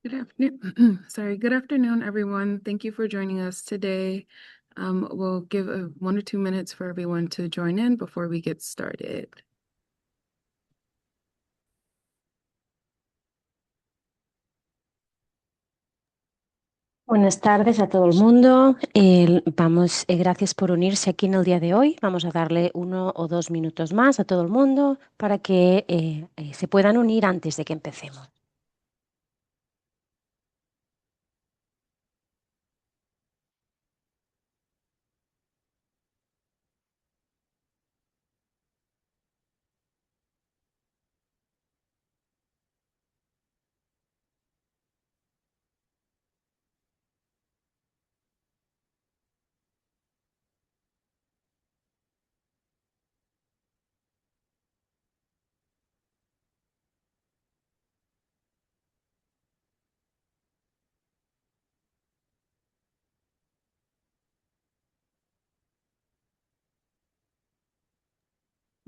Good afternoon. Good afternoon, everyone. Thank you for joining us today. We'll give 1 or 2 minutes for everyone to join in before we get started. Buenas tardes a todo el mundo. Gracias por unirse aquí en el día de hoy. Vamos a darle 1 o 2 minutos más a todo el mundo para que se puedan unir antes de que empecemos.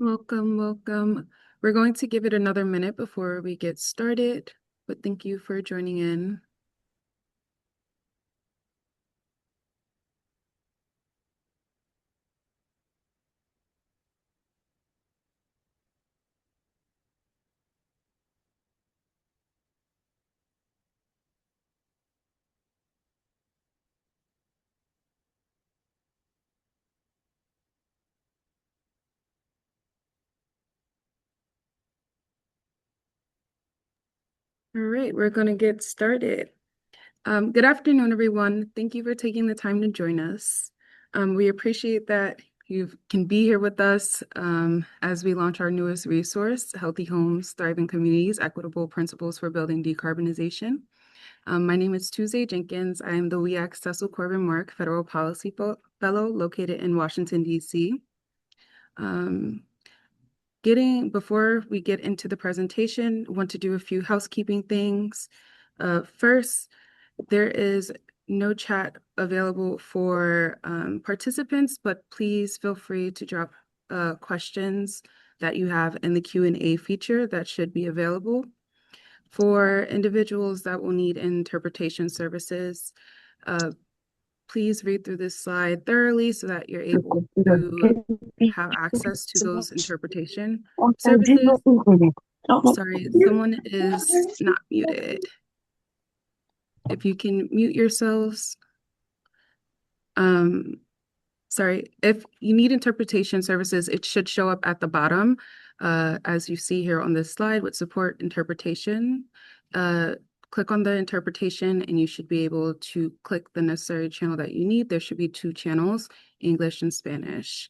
Welcome, welcome. We're going to give it another minute before we get started, but thank you for joining in. All right, we're going to get started. Good afternoon, everyone. Thank you for taking the time to join us. We appreciate that you can be here with us as we launch our newest resource, Healthy Homes, Thriving Communities, Equitable Principles for Building Decarbonization. My name is Tuesday Jenkins. I am the WEAC Cecil Corbin Mark Federal Policy Fellow located in Washington, D.C. Before we get into the presentation, I want to do a few housekeeping things. First, there is no chat available for participants, but please feel free to drop questions that you have in the Q&A feature that should be available. For individuals that will need interpretation services, please read through this slide thoroughly so that you're able to have access to those interpretation services. Sorry, someone is not muted. If you can mute yourselves. Sorry, if you need interpretation services, it should show up at the bottom, as you see here on this slide with support interpretation. Click on the interpretation and you should be able to click the necessary channel that you need. There should be 2 channels, English and Spanish.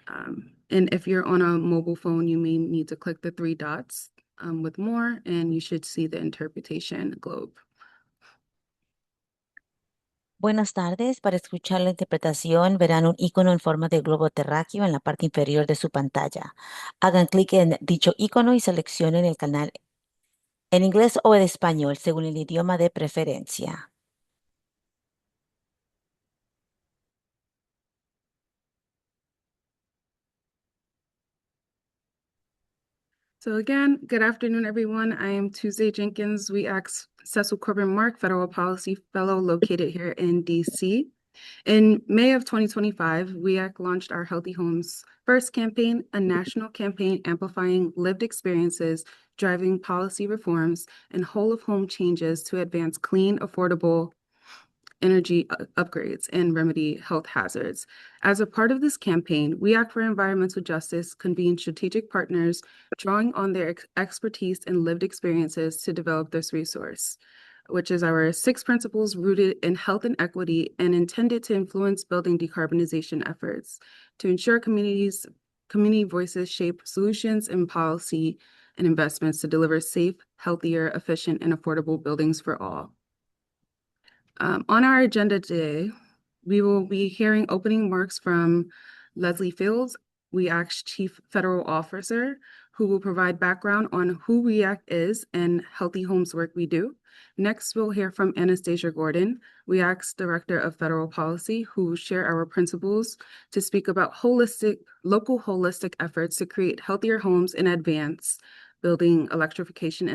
And if you're on a mobile phone, you may need to click the 3 dots with more, and you should see the interpretation globe. Buenas tardes. Para escuchar la interpretación verán un icono en forma de globo terráqueo en la parte inferior de su pantalla. Hagan clic en dicho icono y seleccionen el canal en inglés o en español, según el idioma de preferencia. So again, good afternoon, everyone. I am Tuesday Jenkins, WEAC's Cecil Corbin Mark Federal Policy Fellow located here in DC. In May of 2025, WEAC launched our Healthy Homes First campaign, a national campaign amplifying lived experiences, driving policy reforms, and whole-of-home changes to advance clean, affordable energy upgrades and remedy health hazards. As a part of this campaign, WEAC for Environmental Justice convened strategic partners drawing on their expertise and lived experiences to develop this resource, which is our 6 principles rooted in health and equity and intended to influence building decarbonization efforts to ensure community voices shape solutions and policy and investments to deliver safe, healthier, efficient, and affordable buildings for all. On our agenda today, we will be hearing opening remarks from Leslie Fields, WEAC's Chief Federal Officer, who will provide background on who WEAC is and Healthy Homes work we do. Next, we'll hear from Anastasia Gordon, WEAC's Director of Federal Policy, who will share our principles to speak about local holistic efforts to create healthier homes and advance building electrification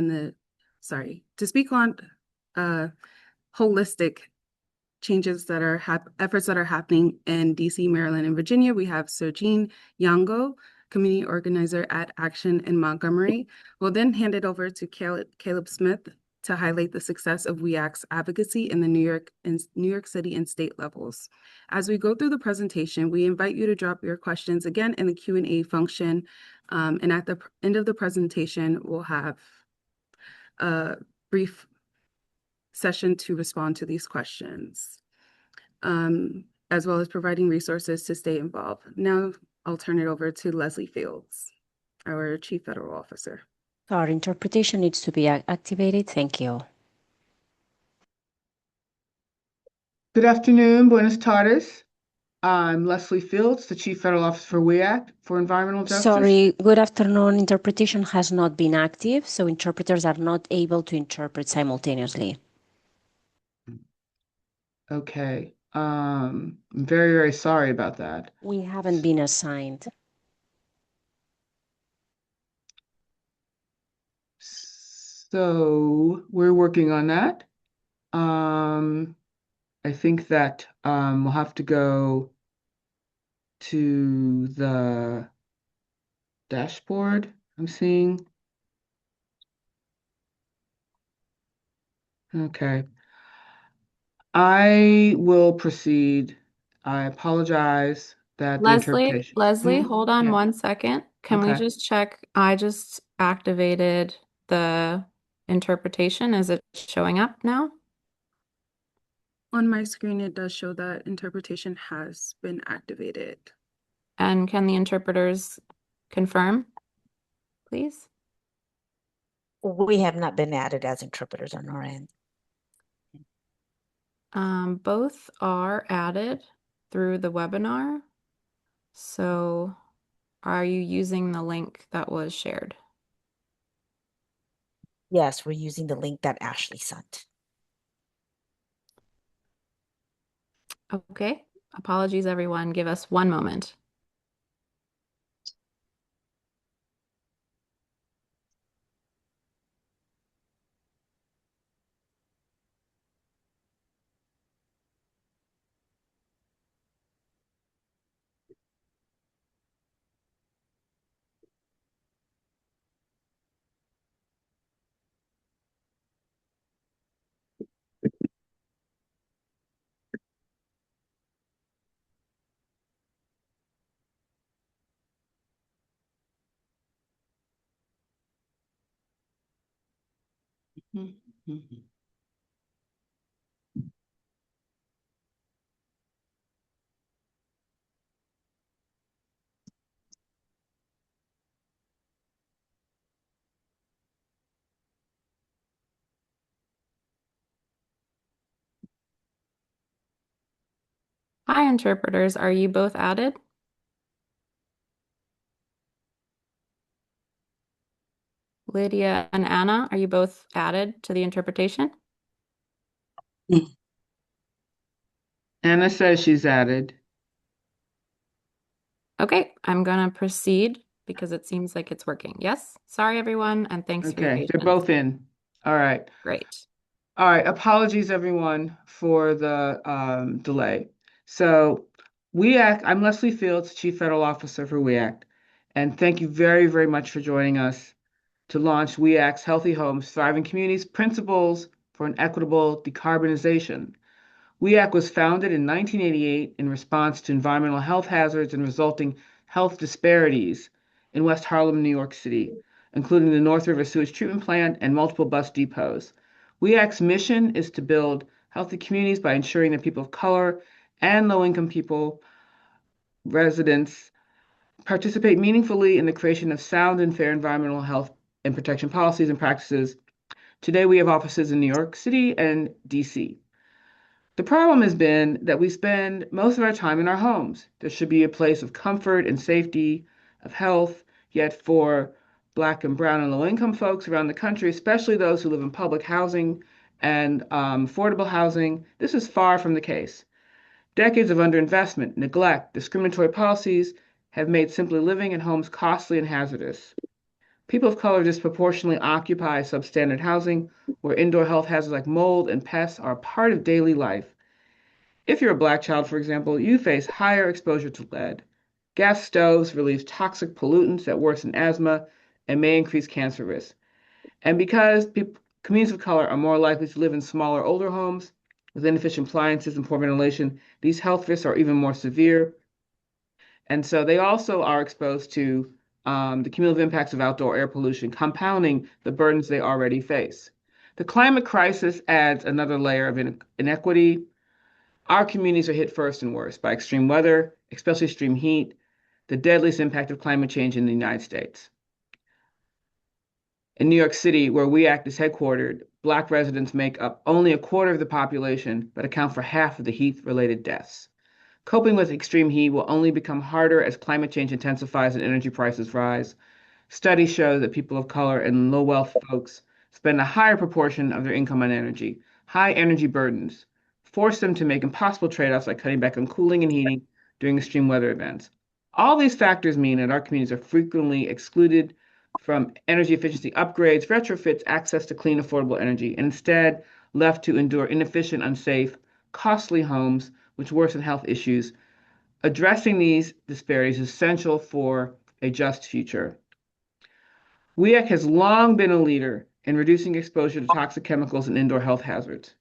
to speak on holistic changes that are efforts that are happening in DC, Maryland, and Virginia. We have Sergine Yango, community organizer at Action in Montgomery. We'll then hand it over to Caleb Smith to highlight the success of WEAC's advocacy in the New York City and state levels. As we go through the presentation, we invite you to drop your questions again in the Q&A function. And at the end of the presentation, we'll have a brief session to respond to these questions, as well as providing resources to stay involved. Now I'll turn it over to Leslie Fields, our Chief Federal Officer. Our interpretation needs to be activated. Thank you. Good afternoon, buenas tardes. I'm Leslie Fields, the Chief Federal Officer for WEAC for Environmental Justice. Sorry, good afternoon. Interpretation has not been active, so interpreters are not able to interpret simultaneously. Okay. I'm very, very sorry about that. We haven't been assigned. So we're working on that. I think that we'll have to go to the dashboard I'm seeing. Okay. I will proceed. I apologize that the interpretation. Leslie, hold on Yeah. 1 second. Can we Okay. just check? I just activated the interpretation. Is it showing up now? On my screen, it does show that interpretation has been activated. And can the interpreters confirm, please? We have not been added as interpreters on our end. Both are added through the webinar. So are you using the link that was shared? Yes, we're using the link that Ashley sent. Okay. Apologies, everyone. Give us 1 moment. Hi, interpreters. Are you both added? Lydia and Anna, are you both added to the interpretation? Anna says she's added. Okay, I'm gonna proceed because it seems like it's working. Yes? Sorry, everyone, and thanks for your Okay, patience. they're both in. All right. Great. All right. Apologies, everyone, for the delay. So I'm Leslie Fields, Chief Federal Officer for WEAC, and thank you very, very much for joining us to launch WEAC's Healthy Homes, Thriving Communities Principles for an Equitable Decarbonization. WEAC was founded in 1988 in response to environmental health hazards and resulting health disparities in West Harlem, New York City, including the North River Sewage Treatment Plant and multiple bus depots. WEAC's mission is to build healthy communities by ensuring that people of color and low-income people, residents, participate meaningfully in the creation of sound and fair environmental health and protection policies and practices. Today, we have offices in New York City and DC. The problem has been that we spend most of our time in our homes. There should be a place of comfort and safety, of health, yet for Black and brown and low-income folks around the country, especially those who live in public housing and affordable housing, this is far from the case. Decades of underinvestment, neglect, discriminatory policies have made simply living in homes costly and hazardous. People of color disproportionately occupy substandard housing, where indoor health hazards like mold and pests are a part of daily life. If you're a Black child, for example, you face higher exposure to lead. Gas stoves release toxic pollutants that worsen asthma and may increase cancer risk. And because communities of color are more likely to live in smaller, older homes with inefficient appliances and poor ventilation, these health risks are even more severe. And so they also are exposed to the cumulative impacts of outdoor air pollution, compounding the burdens they already face. The climate crisis adds another layer of inequity. Our communities are hit first and worst by extreme weather, especially extreme heat, the deadliest impact of climate change in the United States. In New York City, where WEACT is headquartered, Black residents make up only a quarter of the population, but account for half of the heat-related deaths. Coping with extreme heat will only become harder as climate change intensifies and energy prices rise. Studies show that people of color and low-wealth folks spend a higher proportion of their income on energy. High energy burdens force them to make impossible trade-offs like cutting back on cooling and heating during extreme weather events. All these factors mean that our communities are frequently excluded from energy efficiency upgrades, retrofits, access to clean, affordable energy, and instead left to endure inefficient, unsafe, costly homes, which worsen health issues. Addressing these disparities is essential for a just future. WEAC has long been a leader in reducing exposure to toxic chemicals and indoor health hazards,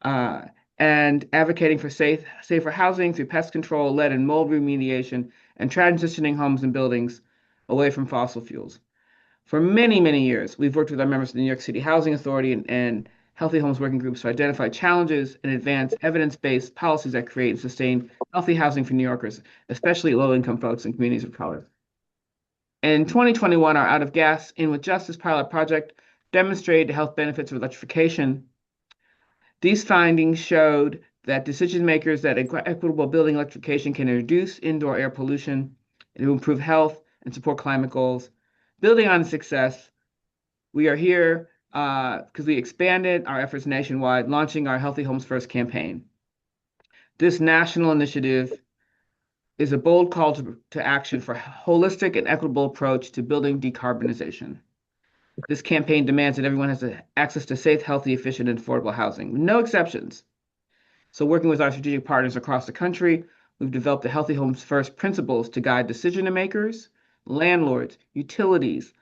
and advocating for safer housing through pest control, lead and mold remediation, and transitioning homes and buildings away from fossil fuels. For many, many years, we've worked with our members of the New York City Housing Authority and Healthy Homes Working Groups to identify challenges and advance evidence-based policies that create and sustain healthy housing for New Yorkers, especially low-income folks and communities of color. In 2021, our Out of Gas, In with Justice pilot project demonstrated the health benefits of electrification. These findings showed that decision makers that equitable building electrification can reduce indoor air pollution, and improve health and support climate goals. Building on success, we are here because we expanded our efforts nationwide, launching our Healthy Homes First campaign. This national initiative is a bold call to action for a holistic and equitable approach to building decarbonization. This campaign demands that everyone has access to safe, healthy, efficient, and affordable housing, with no exceptions. So working with our strategic partners across the country, we've developed the Healthy Homes First principles to guide decision makers, landlords, utilities,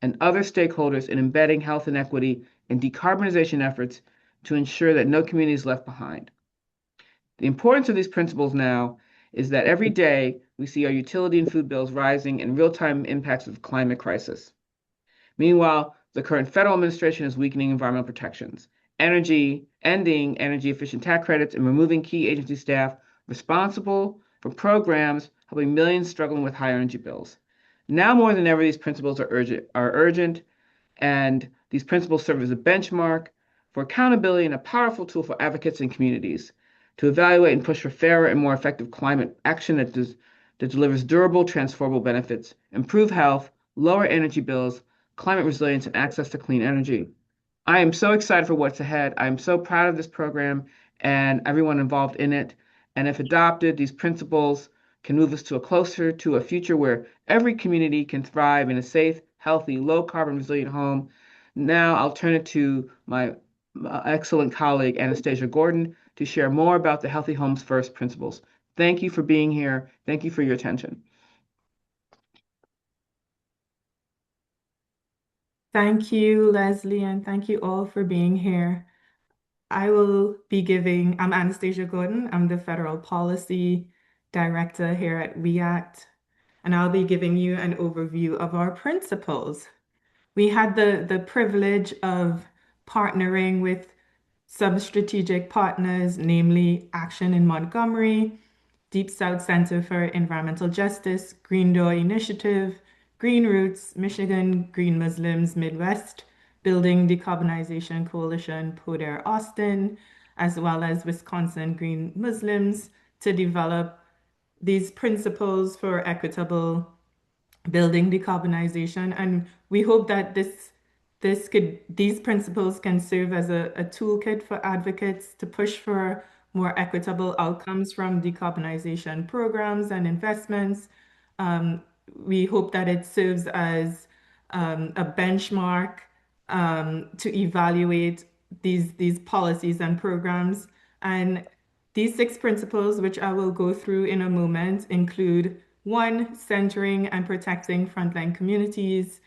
and other stakeholders in embedding health and equity and decarbonization efforts to ensure that no community is left behind. The importance of these principles now is that every day we see our utility and food bills rising and real-time impacts of the climate crisis. Meanwhile, the current federal administration is weakening environmental protections, ending energy efficient tax credits, and removing key agency staff responsible for programs helping millions struggling with high energy bills. Now more than ever, these principles are urgent, and these principles serve as a benchmark for accountability and a powerful tool for advocates and communities to evaluate and push for fairer and more effective climate action that delivers durable, transformable benefits, improve health, lower energy bills, climate resilience, and access to clean energy. I am so excited for what's ahead. I'm so proud of this program and everyone involved in it. And if adopted, these principles can move us closer to a future where every community can thrive in a safe, healthy, low carbon resilient home. Now I'll turn it to my excellent colleague, Anastasia Gordon, to share more about the Healthy Homes First principles. Thank you for being here. Thank you for your attention. Thank you, Leslie, and thank you all for being here. I'm Anastasia Gordon. I'm the Federal Policy Director here at WEACT, and I'll be giving you an overview of our principles. We had the privilege of partnering with some strategic partners, namely Action in Montgomery, Deep South Center for Environmental Justice, Green Door Initiative, Green Roots, Michigan Green Muslims Midwest, Building Decarbonization Coalition, Poder Austin, as well as Wisconsin Green Muslims to develop these principles for equitable building decarbonization. And we hope that these principles can serve as a toolkit for advocates to push for more equitable outcomes from decarbonization programs and investments. We hope that it serves as a benchmark to evaluate these policies and programs. And these 6 principles, which I will go through in a moment, include: 1, centering and protecting frontline communities;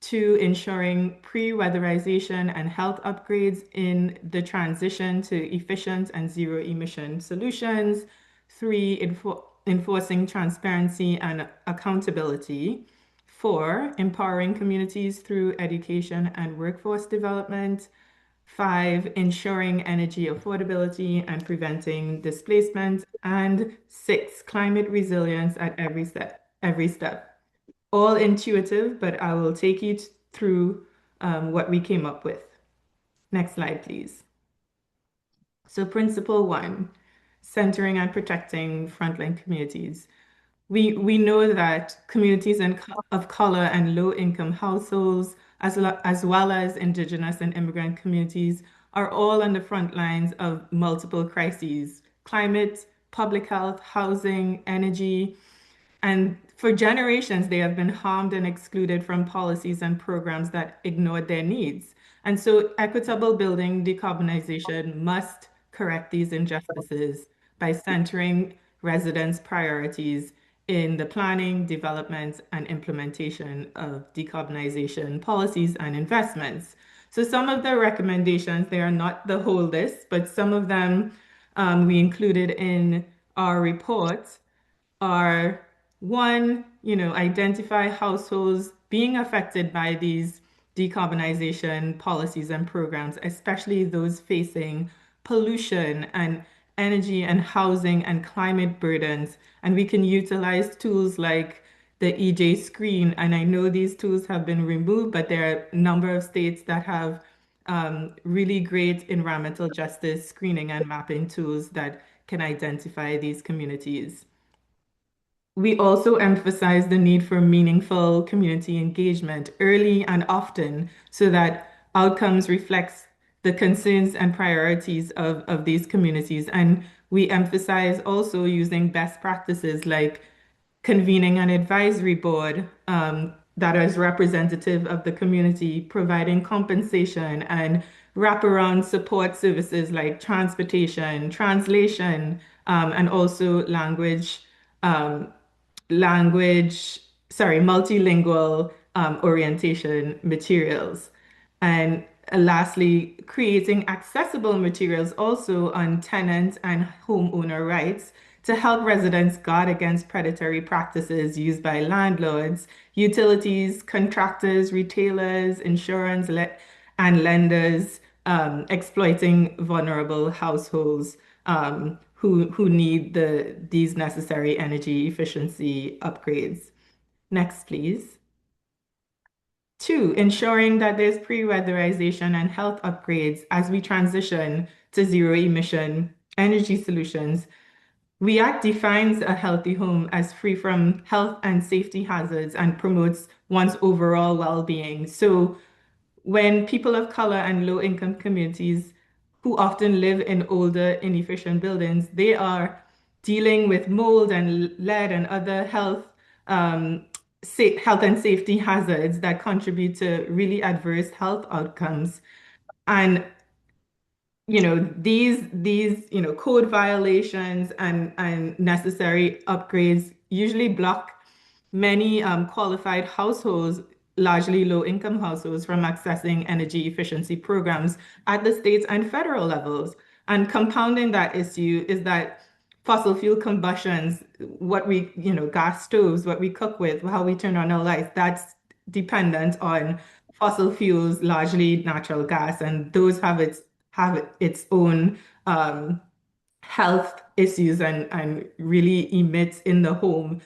2, ensuring pre-weatherization and health upgrades in the transition to efficient and zero-emission solutions; 3, enforcing transparency and accountability; 4, empowering communities through education and workforce development; 5, ensuring energy affordability and preventing displacement; and 6, climate resilience at every step. All intuitive, but I will take you through what we came up with. Next slide, please. So principle 1, centering and protecting frontline communities. We know that communities of color and low-income households, as well as Indigenous and immigrant communities, are all on the front lines of multiple crises: climate, public health, housing, energy. And for generations, they have been harmed and excluded from policies and programs that ignored their needs. And so equitable building decarbonization must correct these injustices by centering residents' priorities in the planning, development, and implementation of decarbonization policies and investments. So some of the recommendations, they are not the whole list, but some of them we included in our report are: 1, identify households being affected by these decarbonization policies and programs, especially those facing pollution and energy and housing and climate burdens. And we can utilize tools like the EJ screen. And I know these tools have been removed, but there are a number of states that have really great environmental justice screening and mapping tools that can identify these communities. We also emphasize the need for meaningful community engagement early and often so that outcomes reflects the concerns and priorities of these communities. And we emphasize also using best practices like convening an advisory board that is representative of the community, providing compensation and wraparound support services like transportation, translation, and also um, multilingual orientation materials. And lastly, creating accessible materials also on tenant and homeowner rights to help residents guard against predatory practices used by landlords, utilities, contractors, retailers, and lenders, exploiting vulnerable households who need these necessary energy efficiency upgrades. Next, please. 2, ensuring that there's pre-weatherization and health upgrades as we transition to zero-emission energy solutions. REACT defines a healthy home as free from health and safety hazards and promotes one's overall well-being. So when people of color and low-income communities who often live in older, inefficient buildings, they are dealing with mold and lead and other health and safety hazards that contribute to really adverse health outcomes. And these code violations and necessary upgrades usually block many qualified households, largely low-income households, from accessing energy efficiency programs at the states and federal levels. And compounding that issue is that fossil fuel combustions, gas stoves, what we cook with, how we turn on our lights, that's dependent on fossil fuels, largely natural gas, and those have its own health issues and really emits in the home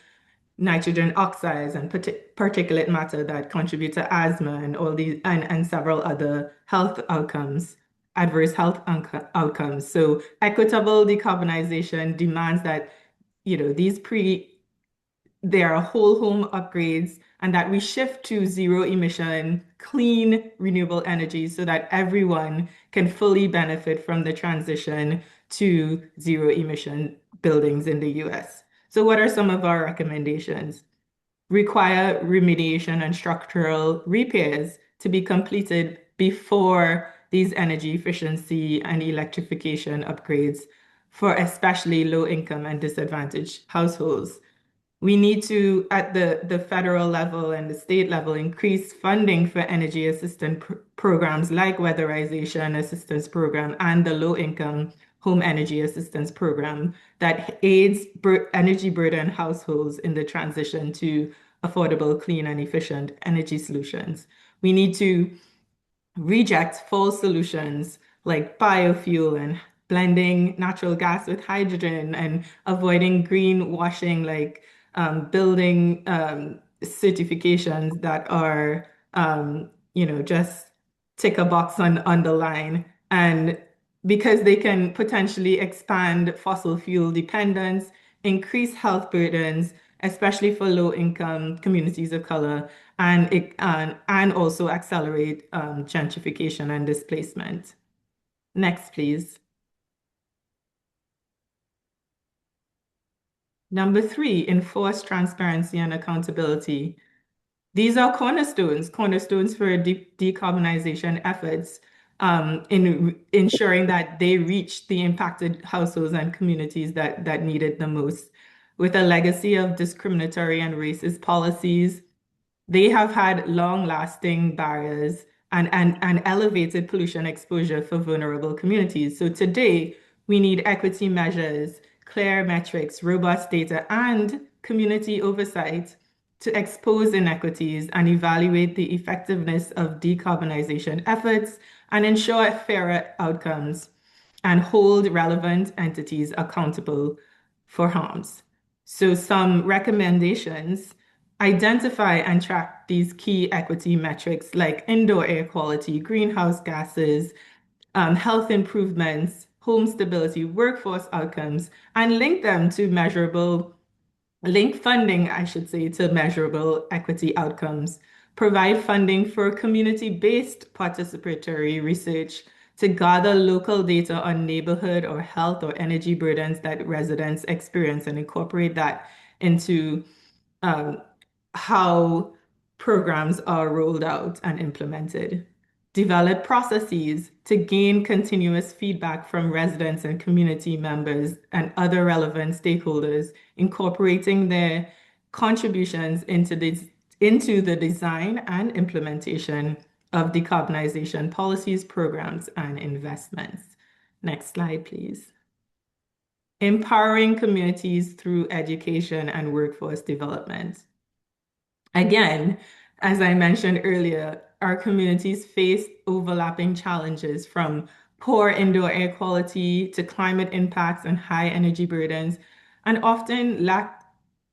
nitrogen oxides and particulate matter that contribute to asthma and all these and several other adverse health outcomes. So equitable decarbonization demands that there are whole home upgrades and that we shift to zero emission, clean, renewable energy so that everyone can fully benefit from the transition to zero emission buildings in the US. So what are some of our recommendations? require remediation and structural repairs to be completed before these energy efficiency and electrification upgrades for especially low income and disadvantaged households. We need to, at the federal level and the state level, increase funding for energy assistance programs like weatherization assistance program and the low income home energy assistance program that aids energy burden households in the transition to affordable, clean, and efficient energy solutions. We need to reject false solutions like biofuel and blending natural gas with hydrogen and avoiding greenwashing like building certifications that are just tick a box on the line, and because they can potentially expand fossil fuel dependence, increase health burdens, especially for low income communities of color, and also accelerate gentrification and displacement. Next, please. Number 3, enforce transparency and accountability. These are cornerstones for decarbonization efforts in ensuring that they reach the impacted households and communities that need it the most. With a legacy of discriminatory and racist policies, they have had long-lasting barriers and elevated pollution exposure for vulnerable communities. So today, we need equity measures, clear metrics, robust data, and community oversight to expose inequities and evaluate the effectiveness of decarbonization efforts and ensure fairer outcomes and hold relevant entities accountable for harms. So some recommendations: identify and track these key equity metrics like indoor air quality, greenhouse gases, health improvements, home stability, workforce outcomes, and link funding, I should say, to measurable equity outcomes. Provide funding for community-based participatory research to gather local data on neighborhood or health or energy burdens that residents experience and incorporate that into how programs are rolled out and implemented. Develop processes to gain continuous feedback from residents and community members and other relevant stakeholders, incorporating their contributions into the design and implementation of decarbonization policies, programs, and investments. Next slide, please. Empowering communities through education and workforce development. Again, as I mentioned earlier, our communities face overlapping challenges from poor indoor air quality to climate impacts and high energy burdens, and often lack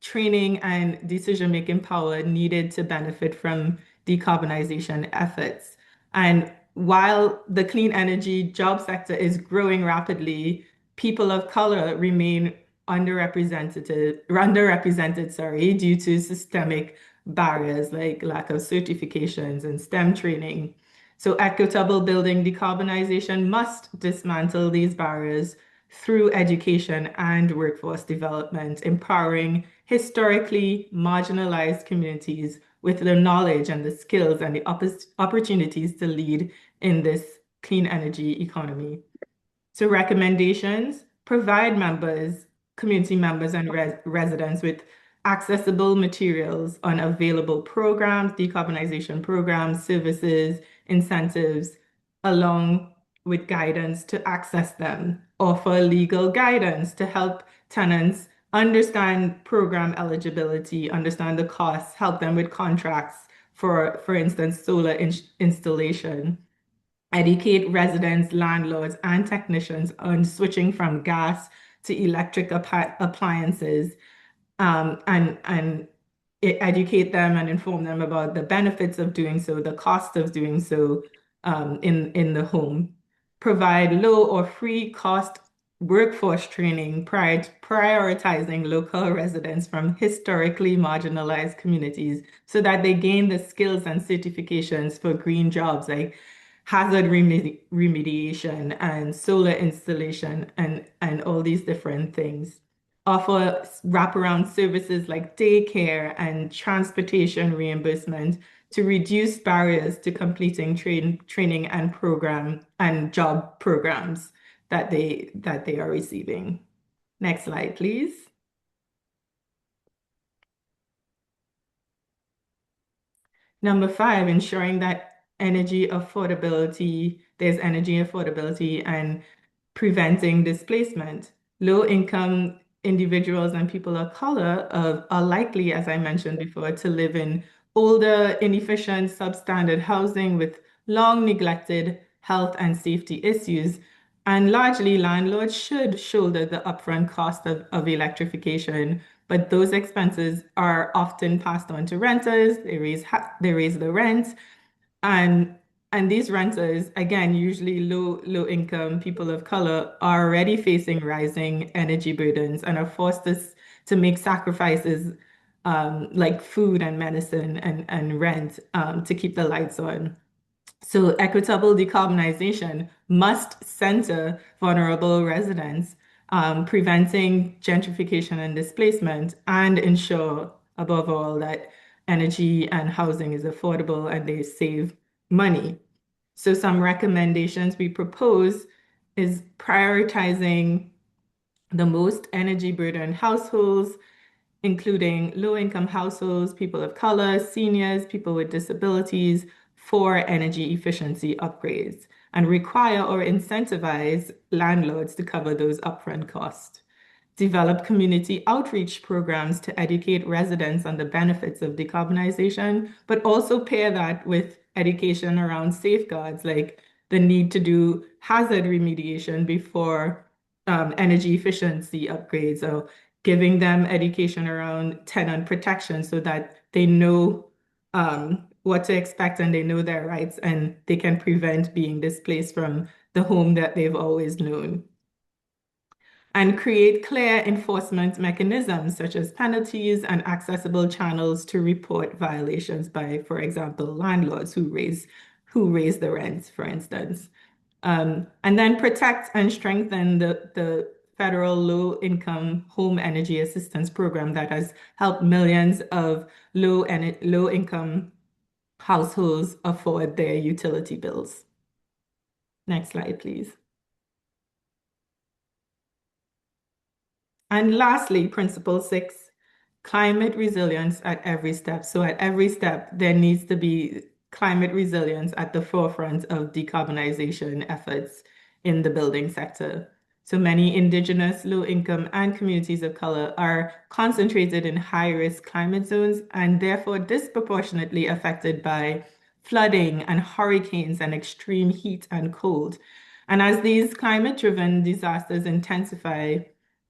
training and decision-making power needed to benefit from decarbonization efforts. And while the clean energy job sector is growing rapidly, people of color remain underrepresented, due to systemic barriers like lack of certifications and STEM training. So equitable building decarbonization must dismantle these barriers through education and workforce development, empowering historically marginalized communities with the knowledge and the skills and the opportunities to lead in this clean energy economy. So recommendations: provide community members and residents with accessible materials on available programs, decarbonization programs, services, incentives, along with guidance to access them. Offer legal guidance to help tenants understand program eligibility, understand the costs, help them with contracts for instance, solar installation. Educate residents, landlords, and technicians on switching from gas to electric appliances, and educate them and inform them about the benefits of doing so, the cost of doing so in the home. Provide low or free cost workforce training, prioritizing local residents from historically marginalized communities so that they gain the skills and certifications for green jobs like hazard remediation and solar installation and all these different things. offer wraparound services like daycare and transportation reimbursement to reduce barriers to completing training and program and job programs that they are receiving. Next slide, please. Number 5, ensuring that there's energy affordability and preventing displacement. Low-income individuals and people of color are likely, as I mentioned before, to live in older, inefficient, substandard housing with long neglected health and safety issues. And largely, landlords should shoulder the upfront cost of electrification, but those expenses are often passed on to renters. They raise the rent, and these renters, again, usually low income people of color, are already facing rising energy burdens and are forced to make sacrifices like food and medicine and rent to keep the lights on. So equitable decarbonization must center vulnerable residents, preventing gentrification and displacement, and ensure, above all, that energy and housing is affordable and they save money. So some recommendations we propose is prioritizing the most energy burdened households, including low-income households, people of color, seniors, people with disabilities, for energy efficiency upgrades, and require or incentivize landlords to cover those upfront costs. Develop community outreach programs to educate residents on the benefits of decarbonization, but also pair that with education around safeguards, like the need to do hazard remediation before energy efficiency upgrades, or giving them education around tenant protection so that they know what to expect and they know their rights and they can prevent being displaced from the home that they've always known. And create clear enforcement mechanisms such as penalties and accessible channels to report violations by, for example, landlords who raise the rents, for instance. And then protect and strengthen the federal low-income home energy assistance program that has helped millions of low-income households afford their utility bills. Next slide, please. And lastly, Principle 6, climate resilience at every step. So at every step, there needs to be climate resilience at the forefront of decarbonization efforts in the building sector. So many Indigenous, low-income, and communities of color are concentrated in high-risk climate zones and therefore disproportionately affected by flooding and hurricanes and extreme heat and cold. And as these climate-driven disasters intensify,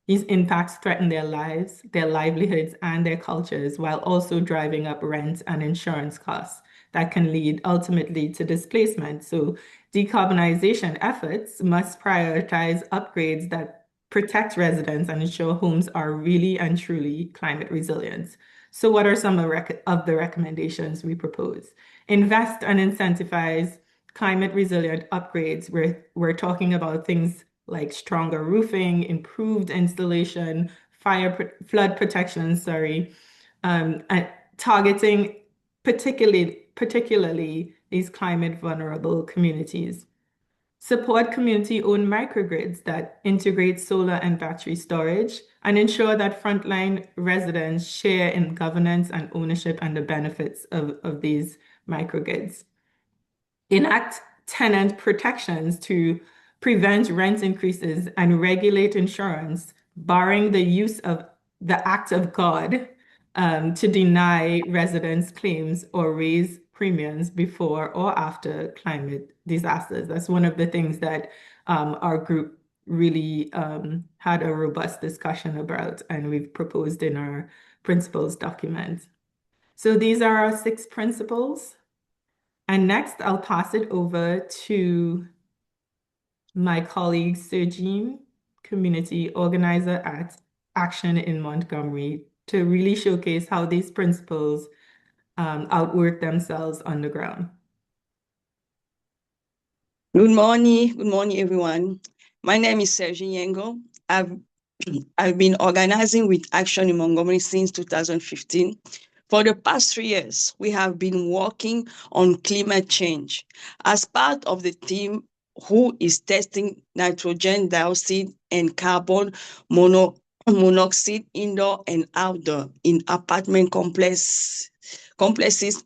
these impacts threaten their lives, their livelihoods, and their cultures, while also driving up rent and insurance costs that can lead ultimately to displacement. So decarbonization efforts must prioritize upgrades that protect residents and ensure homes are really and truly climate resilient. So what are some of the recommendations we propose? Invest and incentivize climate resilient upgrades. We're talking about things like stronger roofing, improved installation, flood protection, and targeting particularly these climate vulnerable communities. Support community-owned microgrids that integrate solar and battery storage and ensure that frontline residents share in governance and ownership and the benefits of these microgrids. Enact tenant protections to prevent rent increases and regulate insurance, barring the use of the act of God to deny residents claims or raise premiums before or after climate disasters. That's one of the things that our group really had a robust discussion about, and we've proposed in our principles document. So these are our 6 principles. And next, I'll pass it over to my colleague, Sergine, community organizer at Action in Montgomery, to really showcase how these principles outwork themselves on the ground. Good morning, everyone. My name is Sergine Yengo. I've I've been organizing with Action in Montgomery since 2015. For the past 3 years, we have been working on climate change. As part of the team who is testing nitrogen dioxide and carbon monoxide indoor and outdoor in apartment complexes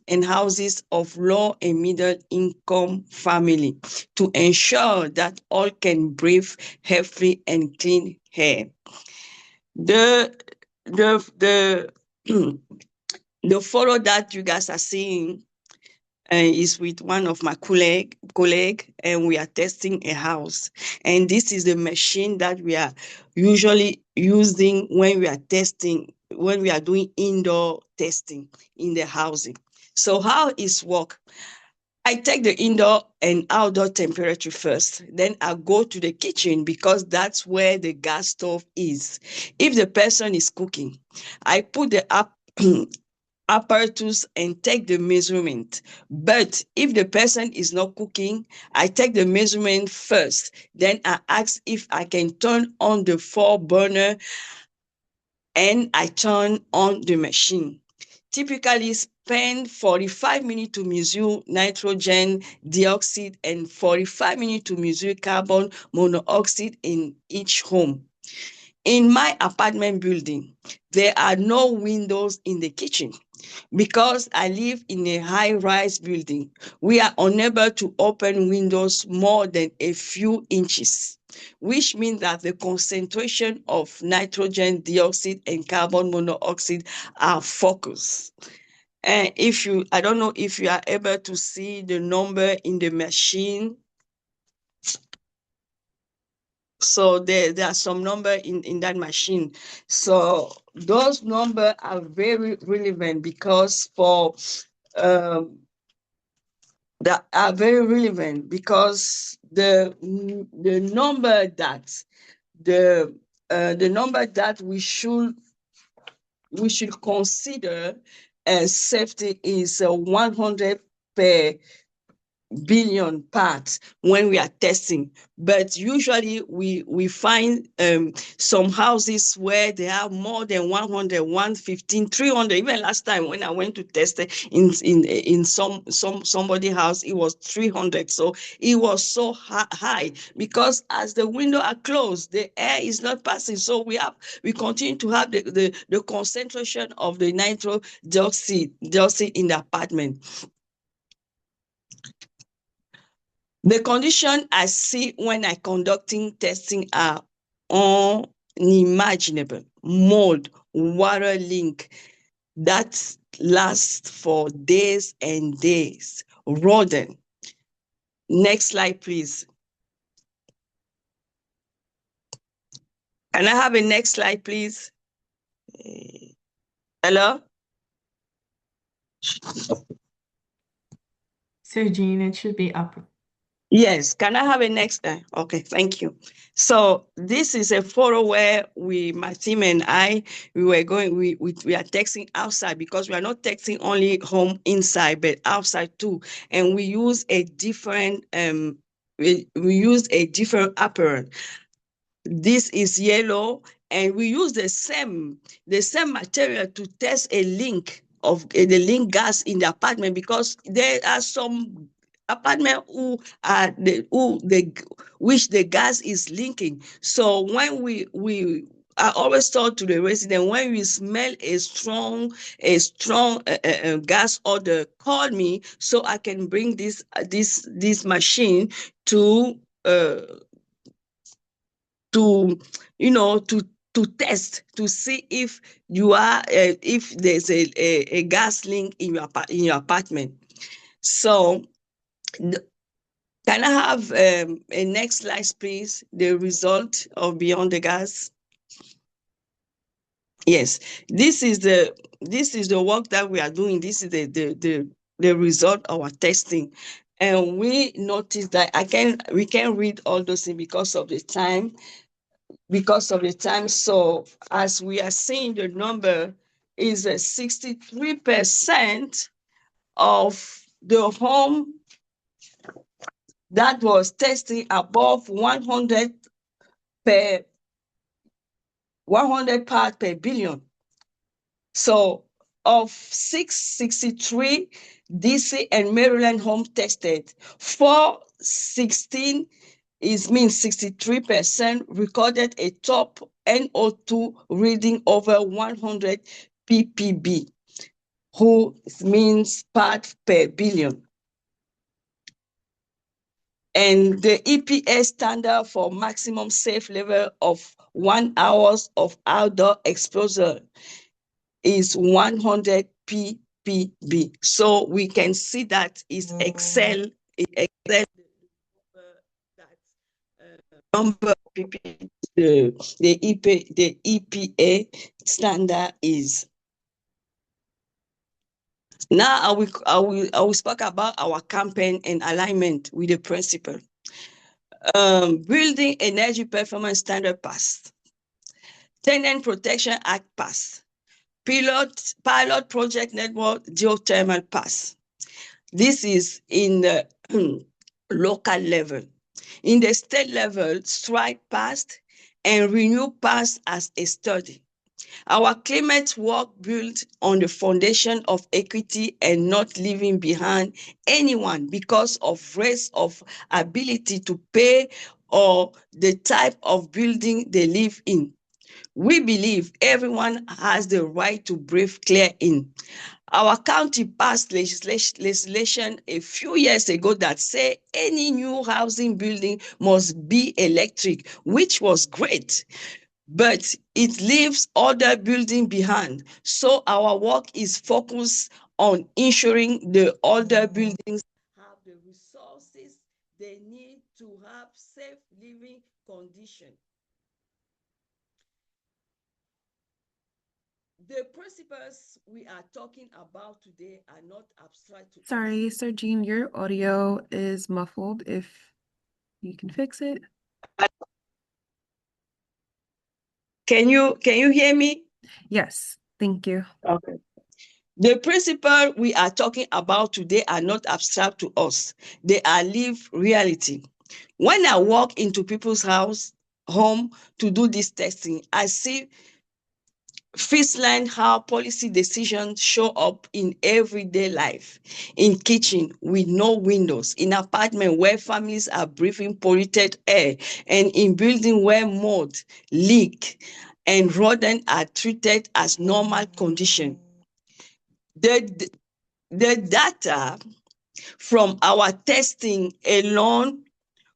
and houses of low and middle income family to ensure that all can breathe healthy and clean air. The the the photo that you guys are seeing is with one of my colleague, and we are testing a house. And this is the machine that we are usually using when we are testing, when we are doing indoor testing in the housing. So how is work? I take the indoor and outdoor temperature first. Then I go to the kitchen because that's where the gas stove is. If the person is cooking, I put the apparatus and take the measurement. But if the person is not cooking, I take the measurement first. Then I ask if I can turn on the 4 burner and I turn on the machine. Typically spend 45 minutes to measure nitrogen dioxide and 45 minutes to measure carbon monoxide in each home. In my apartment building, there are no windows in the kitchen. Because I live in a high-rise building, we are unable to open windows more than a few inches, which means that the concentration of nitrogen dioxide and carbon monoxide are focused. And I don't know if you are able to see the number in the machine. So there are some number in that machine. So those numbers are very relevant because that are very relevant because the number that the number that we should consider as safety is 100 per billion parts when we are testing. But usually we find some houses where they have more than 100, 115, 300. Even last time when I went to test it in somebody house, it was 300. So it was so high because as the window are closed, the air is not passing. So we continue to have the concentration of the nitro dioxide in the apartment. The condition I see when I conducting testing are unimaginable. Mold, water leak that lasts for days and days. Rodent. Next slide, please. Can I have a next slide, please? Hello? So Jean, it should be up. Yes, can I have a next? Okay, thank you. So this is a photo where my team and I, we are texting outside because we are not texting only home inside, but outside too. And we use a different, we use a different apparel. This is yellow, and we use the same material to test a link of the link gas in the apartment because there are some apartment which the gas is linking. So when I always talk to the resident, when we smell a strong gas odor, call me so I can bring this machine to test to see if if there's a gas leak in your apartment. So can I have a next slide, please? The result of Beyond the Gas. Yes, this is the work that we are doing. This is the result of our testing. And we noticed that we can read all those things because of the time. So as we are seeing, the number is 63% of the home that was testing above 100 per 100 parts per billion. So of 663 DC and Maryland homes tested, 416 means 63% recorded a top NO2 reading over 100 ppb, who means part per billion. And the EPA standard for maximum safe level of 1 hour of outdoor exposure is 100 ppb. So we can see that it excel that number of ppb the EPA standard is. Now I will speak about our campaign and alignment with the principle. Building Energy Performance Standard passed. Tenant Protection Act passed. Pilot Project Network Geothermal passed. This is in the local level. In the state level, Strike passed and Renew passed as a study. Our climate work built on the foundation of equity and not leaving behind anyone because of race of ability to pay or the type of building they live in. We believe everyone has the right to breathe clear in. Our county passed legislation a few years ago that say any new housing building must be electric, which was great, but it leaves other buildings behind. So our work is focused on ensuring the other buildings have the resources they need to have safe living conditions. The principles we are talking about today are not abstract to us. Sorry, Sir Jean, your audio is muffled. If you can fix it. Can you hear me? Yes, thank you. Okay. The principles we are talking about today are not abstract to us. They are lived reality. When I walk into people's home to do this testing, I see firsthand how policy decisions show up in everyday life. In kitchen with no windows, in apartment where families are breathing polluted air, and in building where mold, leak, and rodent are treated as normal condition. The data from our testing alone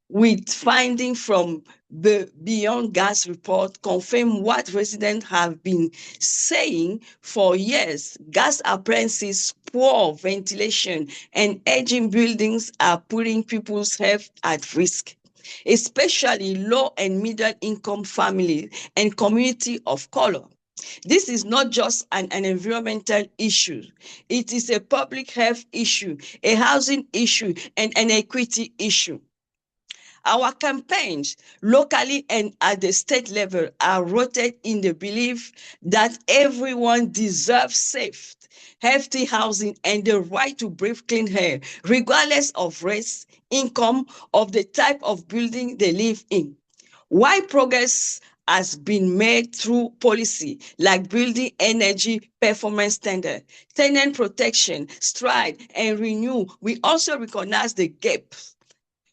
with finding from the Beyond Gas report confirm what residents have been saying for years. Gas appliances, poor ventilation, and aging buildings are putting people's health at risk, especially low and middle income families and community of color. This is not just an environmental issue. It is a public health issue, a housing issue, and an equity issue. Our campaigns, locally and at the state level, are rooted in the belief that everyone deserves safe, healthy housing and the right to breathe clean air, regardless of race, income, of the type of building they live in. While progress has been made through policy like building energy performance standard, tenant protection, stride, and renew, we also recognize the gaps.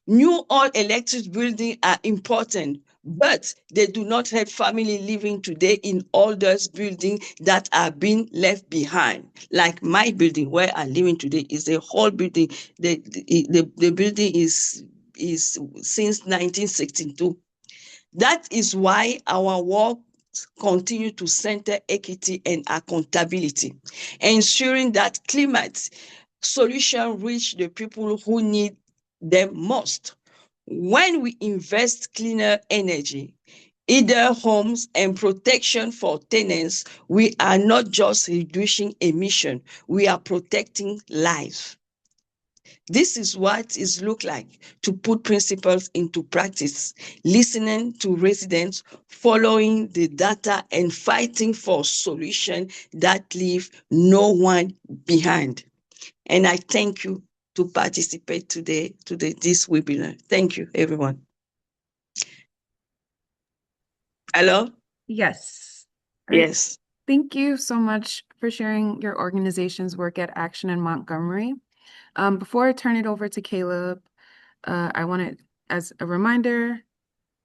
New all-electric buildings are important, but they do not help family living today in all those buildings that are being left behind. Like my building where I'm living today is a whole building. The building is since 1962. That is why our work continue to center equity and accountability, ensuring that climate solutions reach the people who need them most. When we invest cleaner energy, either homes and protection for tenants, we are not just reducing emission, we are protecting life. This is what it looks like to put principles into practice, listening to residents, following the data, and fighting for solutions that leave no one behind. And I thank you to participate today this webinar. Thank you, everyone. Hello? Yes. All right. Yes. Thank you so much for sharing your organization's work at Action in Montgomery. Before I turn it over to Caleb, I wanted, as a reminder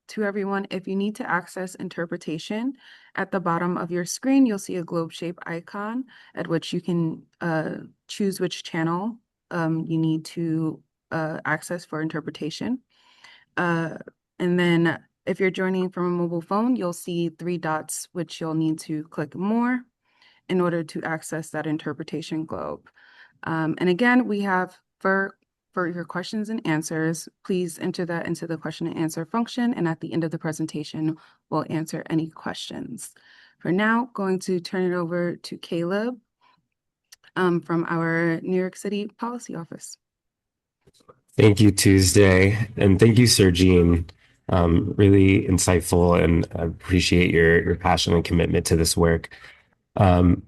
to everyone, if you need to access interpretation, at the bottom of your screen, you'll see a globe shape icon at which you can choose which channel you need to access for interpretation. And then if you're joining from a mobile phone, you'll see 3 dots, which you'll need to click more in order to access that interpretation globe. And again, we have for your questions and answers, please enter that into the question and answer function. And at the end of the presentation, we'll answer any questions. For now, going to turn it over to Caleb from our New York City Policy Office. Thank you, Tuesday. And thank you, Sergine. Really insightful, and I appreciate your passion and commitment to this work.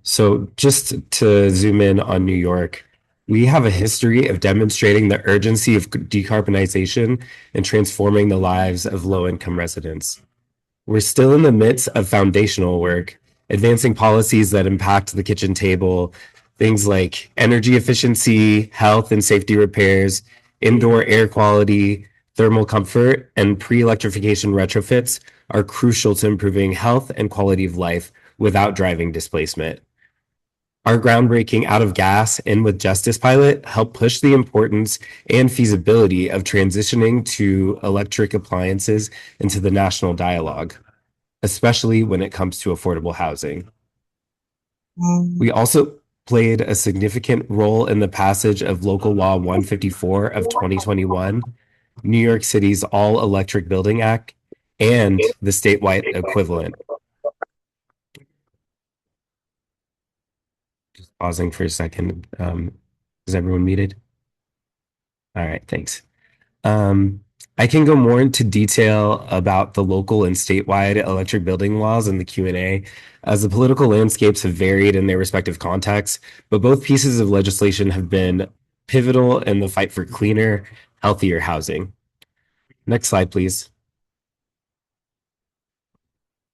So just to zoom in on New York, we have a history of demonstrating the urgency of decarbonization and transforming the lives of low-income residents. We're still in the midst of foundational work, advancing policies that impact the kitchen table, things like energy efficiency, health and safety repairs, indoor air quality, thermal comfort, and pre-electrification retrofits are crucial to improving health and quality of life without driving displacement. Our groundbreaking Out of Gas In with Justice pilot helped push the importance and feasibility of transitioning to electric appliances into the national dialogue, especially when it comes to affordable housing. We also played a significant role in the passage of Local Law 154 of 2021, New York City's All Electric Building Act, and the statewide equivalent. Just pausing for a second. Is everyone muted? All right, thanks. I can go more into detail about the local and statewide electric building laws in the Q&A, as the political landscapes have varied in their respective contexts, but both pieces of legislation have been pivotal in the fight for cleaner, healthier housing. Next slide, please.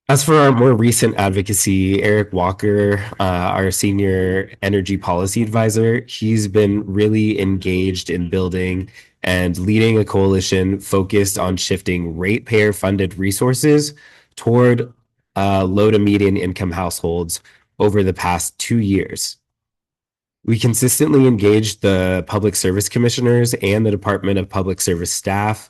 As for our more recent advocacy, Eric Walker, our senior energy policy advisor, he's been really engaged in building and leading a coalition focused on shifting ratepayer funded resources toward low to median income households over the past 2 years. We consistently engaged the public service commissioners and the Department of Public Service staff.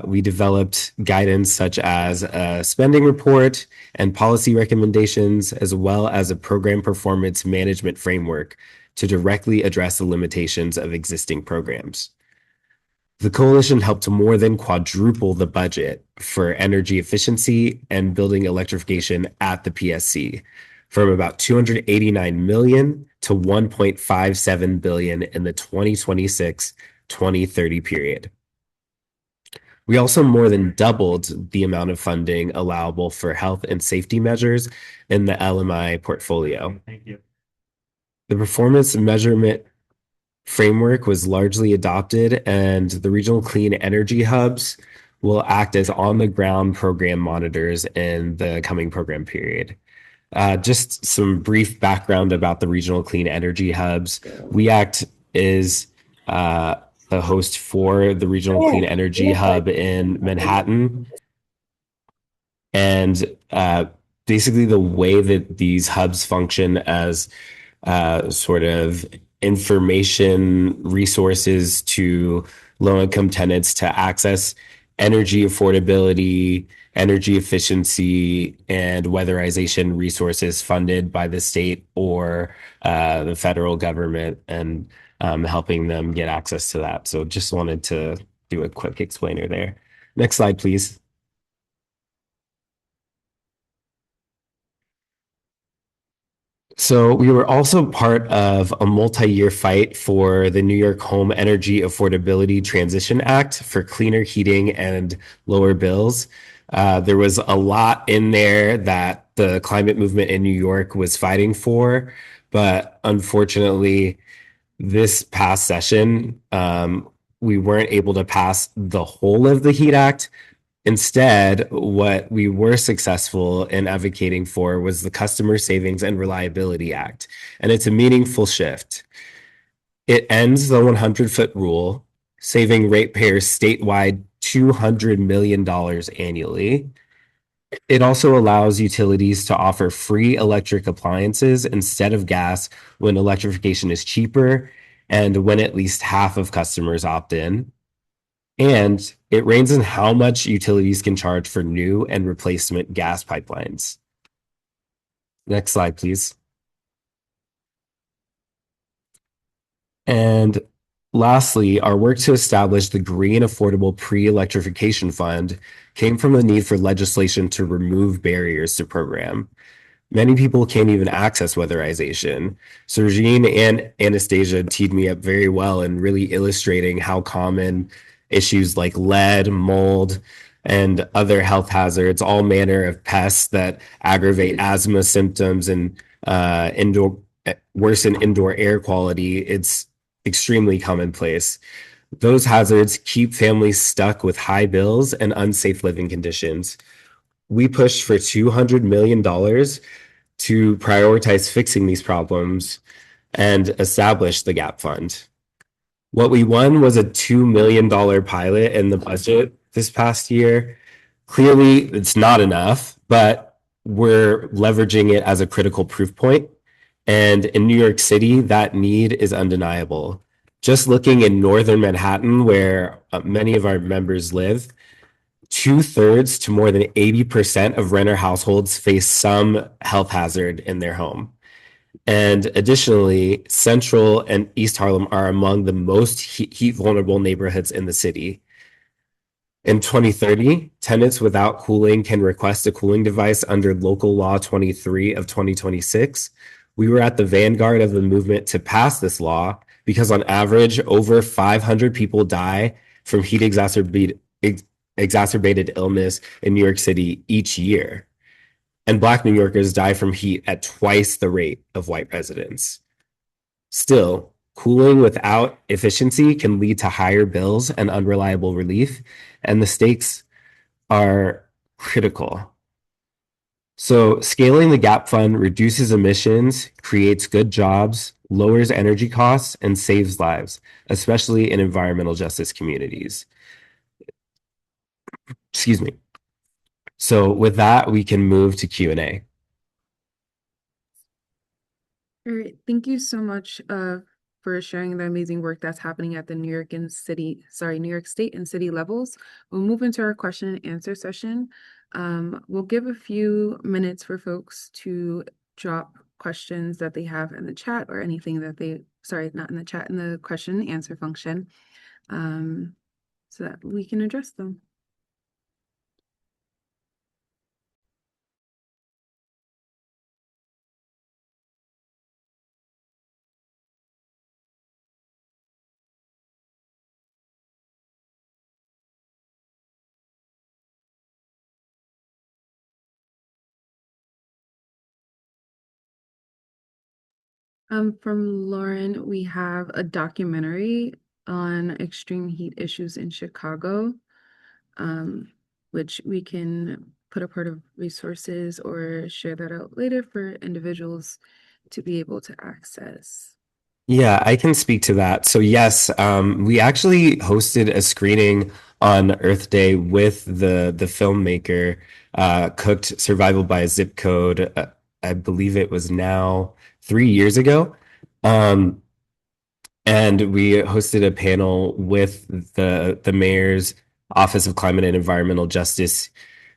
We developed guidance such as a spending report and policy recommendations, as well as a program performance management framework to directly address the limitations of existing programs. The coalition helped to more than quadruple the budget for energy efficiency and building electrification at the PSC, from about $289 million to $1.57 billion in the 2026-2030 period. We also more than doubled the amount of funding allowable for health and safety measures in the LMI portfolio. Thank you. The performance measurement framework was largely adopted, and the regional clean energy hubs will act as on-the-ground program monitors in the coming program period. Just some brief background about the regional clean energy hubs. WEACT is the host for the Regional Clean Energy Hub in Manhattan. And basically the way that these hubs function as sort of information resources to low-income tenants to access energy affordability, energy efficiency, and weatherization resources funded by the state or the federal government, and helping them get access to that. So just wanted to do a quick explainer there. Next slide, please. So we were also part of a multi-year fight for the New York Home Energy Affordability Transition Act for cleaner heating and lower bills. There was a lot in there that the climate movement in New York was fighting for, but unfortunately, this past session, we weren't able to pass the whole of the HEAT Act. Instead, what we were successful in advocating for was the Customer Savings and Reliability Act, and it's a meaningful shift. It ends the 100-foot rule, saving ratepayers statewide $200 million annually. It also allows utilities to offer free electric appliances instead of gas when electrification is cheaper and when at least half of customers opt in. And it reins in how much utilities can charge for new and replacement gas pipelines. Next slide, please. And lastly, our work to establish the Green Affordable Pre-Electrification Fund came from the need for legislation to remove barriers to program. Many people can't even access weatherization. So Regine and Anastasia teed me up very well in really illustrating how common issues like lead, mold, and other health hazards, all manner of pests that aggravate asthma symptoms and worsen indoor air quality. It's extremely commonplace. Those hazards keep families stuck with high bills and unsafe living conditions. We pushed for $200 million to prioritize fixing these problems and establish the GAP Fund. What we won was a $2 million pilot in the budget this past year. Clearly, it's not enough, but we're leveraging it as a critical proof point. And in New York City, that need is undeniable. Just looking in northern Manhattan, where many of our members live, 2/3 to more than 80% of renter households face some health hazard in their home. And additionally, Central and East Harlem are among the most heat vulnerable neighborhoods in the city. In 2030, tenants without cooling can request a cooling device under Local Law 23 of 2026. We were at the vanguard of the movement to pass this law because on average, over 500 people die from heat exacerbated illness in New York City each year. And Black New Yorkers die from heat at twice the rate of white residents. Still, cooling without efficiency can lead to higher bills and unreliable relief, and the stakes are critical. So scaling the GAP Fund reduces emissions, creates good jobs, lowers energy costs, and saves lives, especially in environmental justice communities. Excuse me. So with that, we can move to Q&A. All right, thank you so much for sharing the amazing work that's happening at the New York State and city levels. We'll move into our question and answer session. We'll give a few minutes for folks to drop questions that they have in the chat or anything that not in the chat, in the question and answer function, so that we can address them. From Lauren, we have a documentary on extreme heat issues in Chicago, which we can put a part of resources or share that out later for individuals to be able to access. Yeah, I can speak to that. So yes, we actually hosted a screening on Earth Day with the filmmaker, Cooked Survival by Zip Code. I believe it was now 3 years ago. And we hosted a panel with the mayor's Office of Climate and Environmental Justice,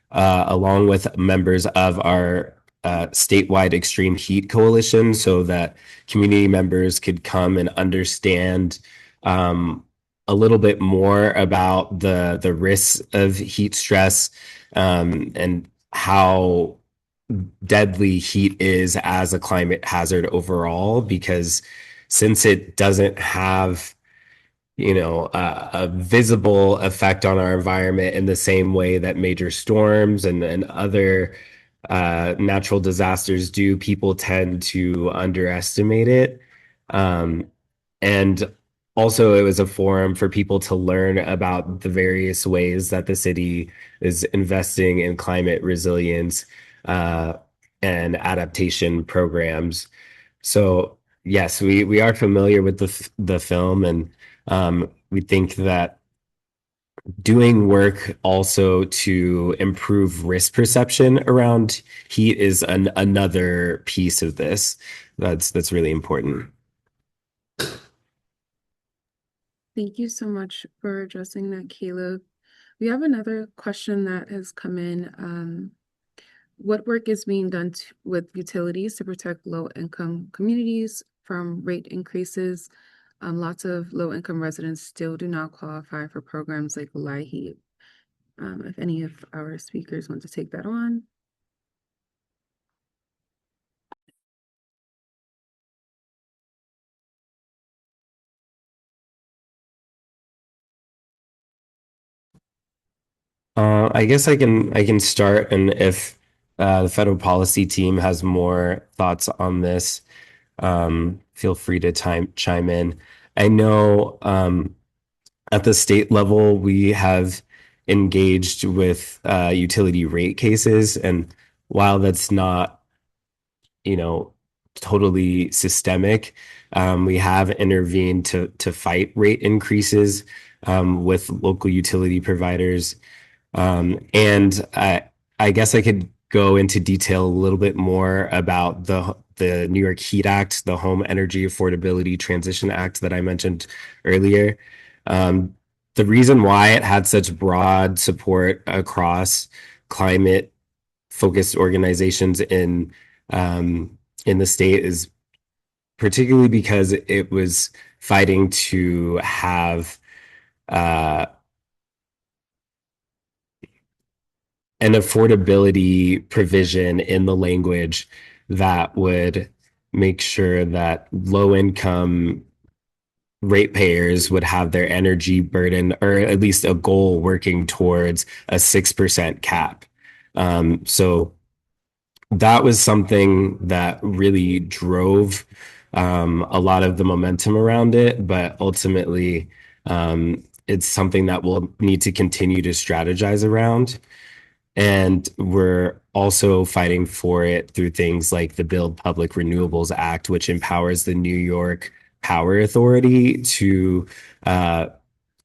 along with members of our statewide extreme heat coalition, so that community members could come and understand a little bit more about the risks of heat stress, and how deadly heat is as a climate hazard overall, because since it doesn't have a visible effect on our environment in the same way that major storms and other natural disasters do, people tend to underestimate it. And also, it was a forum for people to learn about the various ways that the city is investing in climate resilience uh, and adaptation programs. So, yes, we are familiar with the film, and we think that doing work also to improve risk perception around heat is another piece of this that's really important. Thank you so much for addressing that, Caleb. We have another question that has come in. What work is being done with utilities to protect low-income communities from rate increases? Lots of low-income residents still do not qualify for programs like LIHEAP. If any of our speakers want to take that on. I guess I can start, and if the federal policy team has more thoughts on this, feel free to chime in. I know at the state level we have engaged with utility rate cases, and while that's not, you know, totally systemic, we have intervened to fight rate increases with local utility providers. And I guess I could go into detail a little bit more about the New York Heat Act, the Home Energy Affordability Transition Act that I mentioned earlier. Um, the reason why it had such broad support across climate focused organizations in the state is particularly because it was fighting to have uh, an affordability provision in the language that would make sure that low income ratepayers would have their energy burden, or at least a goal working towards a 6% cap. So that was something that really drove a lot of the momentum around it, but ultimately, it's something that we'll need to continue to strategize around. And we're also fighting for it through things like the Build Public Renewables Act, which empowers the New York Power Authority to uh,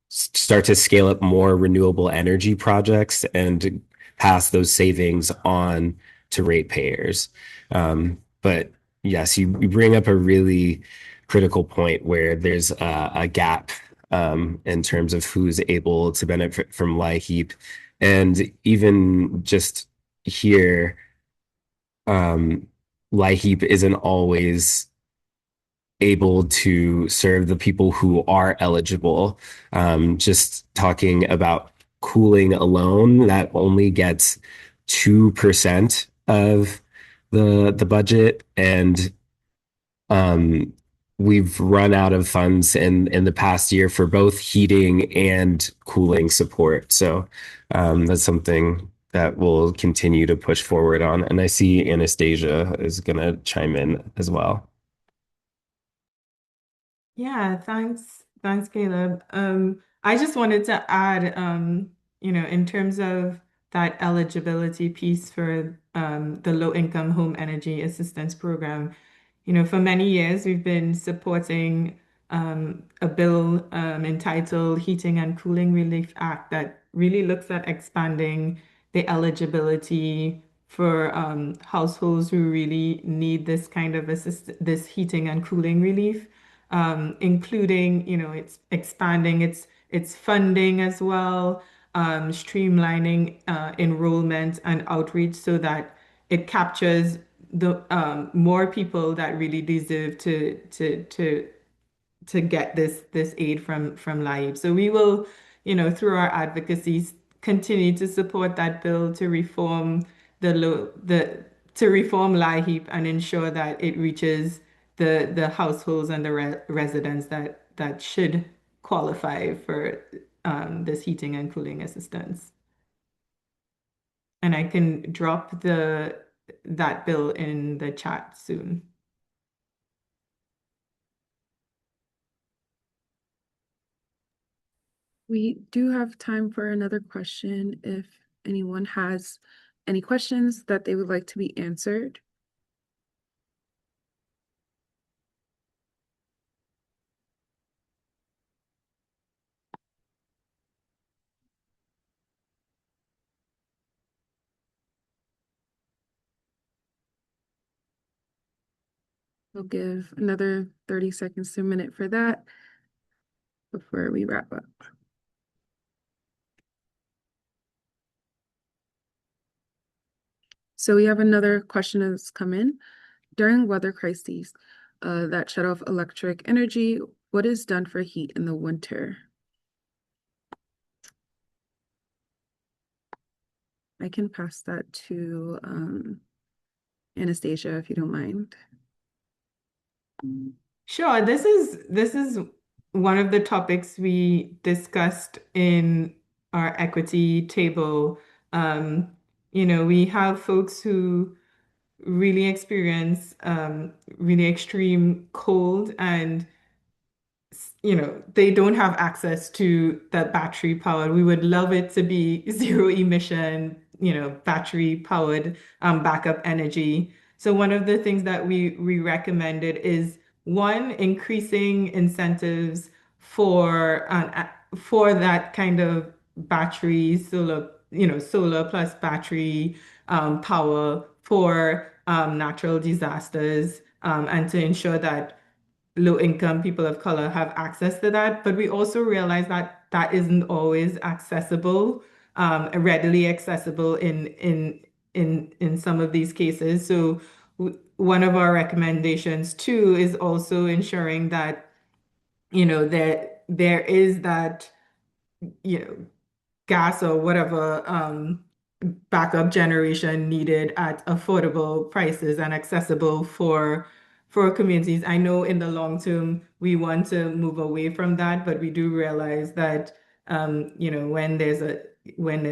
start to scale up more renewable energy projects and pass those savings on to ratepayers. But yes, you bring up a really critical point where there's a gap in terms of who's able to benefit from LIHEAP. And even just here, LIHEAP isn't always able to serve the people who are eligible. Just talking about cooling alone, that only gets 2% of the budget, and um, we've run out of funds in the past year for both heating and cooling support. So that's something that we'll continue to push forward on. And I see Anastasia is going to chime in as well. Yeah, thanks, Caleb. I just wanted to add, in terms of that eligibility piece for the low-income home energy assistance program, for many years we've been supporting a bill entitled Heating and Cooling Relief Act that really looks at expanding the eligibility for households who really need this kind of this heating and cooling relief, including, it's expanding its funding as well, streamlining enrollment and outreach so that it captures the more people that really deserve to get this aid from LIHEAP. So we will, through our advocacies, continue to support that bill to reform to reform LIHEAP and ensure that it reaches the households and the residents that should qualify for this heating and cooling assistance. And I can drop that bill in the chat soon. We do have time for another question if anyone has any questions that they would like to be answered. We'll give another 30 seconds to a minute for that before we wrap up. So we have another question that's come in. During weather crises that shut off electric energy, what is done for heat in the winter? I can pass that to Anastasia if you don't mind. Sure, this is one of the topics we discussed in our equity table. We have folks who really experience really extreme cold, and they don't have access to that battery powered. We would love it to be zero emission, battery powered backup energy. So one of the things that we recommended is one, increasing incentives for that kind of battery, solar plus battery power for natural disasters, and to ensure that low income people of color have access to that. But we also realize that that isn't always accessible, readily accessible in some of these cases. So one of our recommendations too is also ensuring that there is that you know gas or whatever backup generation needed at affordable prices and accessible for communities. I know in the long term we want to move away from that, but we do realize that when there's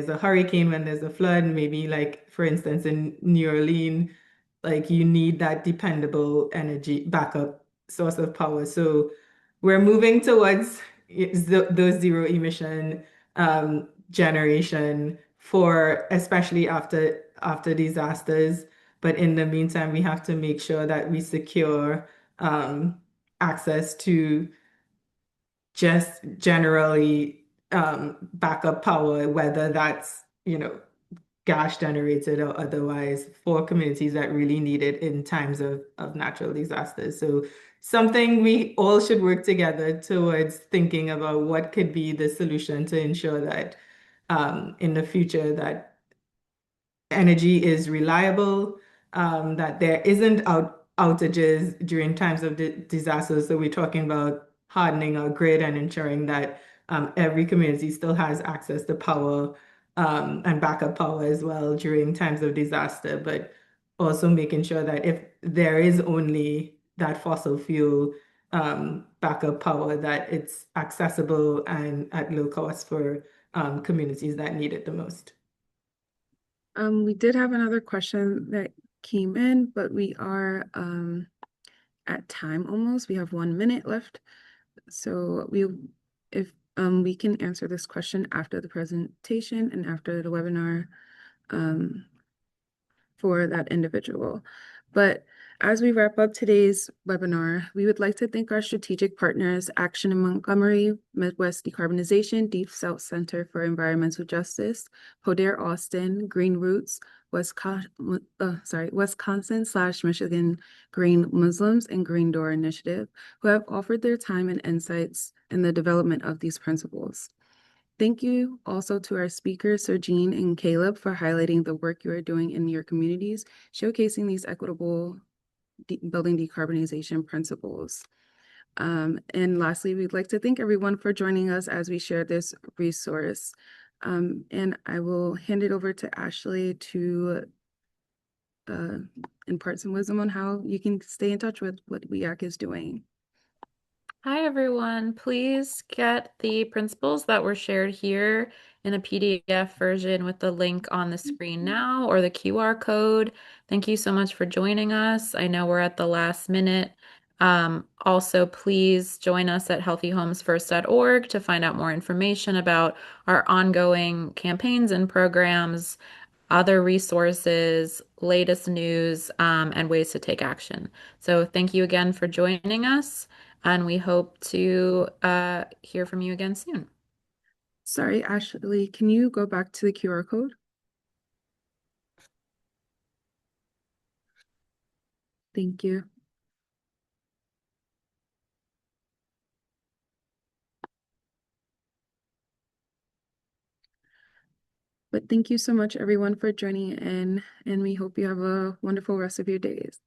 a hurricane, when there's a flood, maybe like for instance in New Orleans, like you need that dependable energy backup source of power. So we're moving towards those zero emission generation for especially after disasters. But in the meantime, we have to make sure that we secure access to just generally backup power, whether that's, gas generated or otherwise, for communities that really need it in times of natural disasters. So something we all should work together towards thinking about what could be the solution to ensure that in the future that energy is reliable, that there isn't outages during times of disasters. So we're talking about hardening our grid and ensuring that every community still has access to power and backup power as well during times of disaster, but also making sure that if there is only that fossil fuel backup power, that it's accessible and at low cost for communities that need it the most. We did have another question that came in, but we are at time almost. We have 1 minute left. So if we can answer this question after the presentation and after the webinar for that individual. But as we wrap up today's webinar, we would like to thank our strategic partners, Action in Montgomery, Midwest Decarbonization, Deep South Center for Environmental Justice, Poder Austin, Green Roots, Wisconsin/Michigan Green Muslims, and Green Door Initiative, who have offered their time and insights in the development of these principles. Thank you also to our speakers, Sergine and Caleb, for highlighting the work you are doing in your communities, showcasing these equitable building decarbonization principles. And lastly, we'd like to thank everyone for joining us as we share this resource. And I will hand it over to Ashley to impart some wisdom on how you can stay in touch with what WEAC is doing. Hi, everyone. Please get the principles that were shared here in a PDF version with the link on the screen now or the QR code. Thank you so much for joining us. I know we're at the last minute, Also, please join us at healthyhomesfirst.org to find out more information about our ongoing campaigns and programs, other resources, latest news, and ways to take action. So thank you again for joining us, and we hope to hear from you again soon. Sorry, Ashley, can you go back to the QR code? Thank you. But thank you so much, everyone, for joining in, and we hope you have a wonderful rest of your days.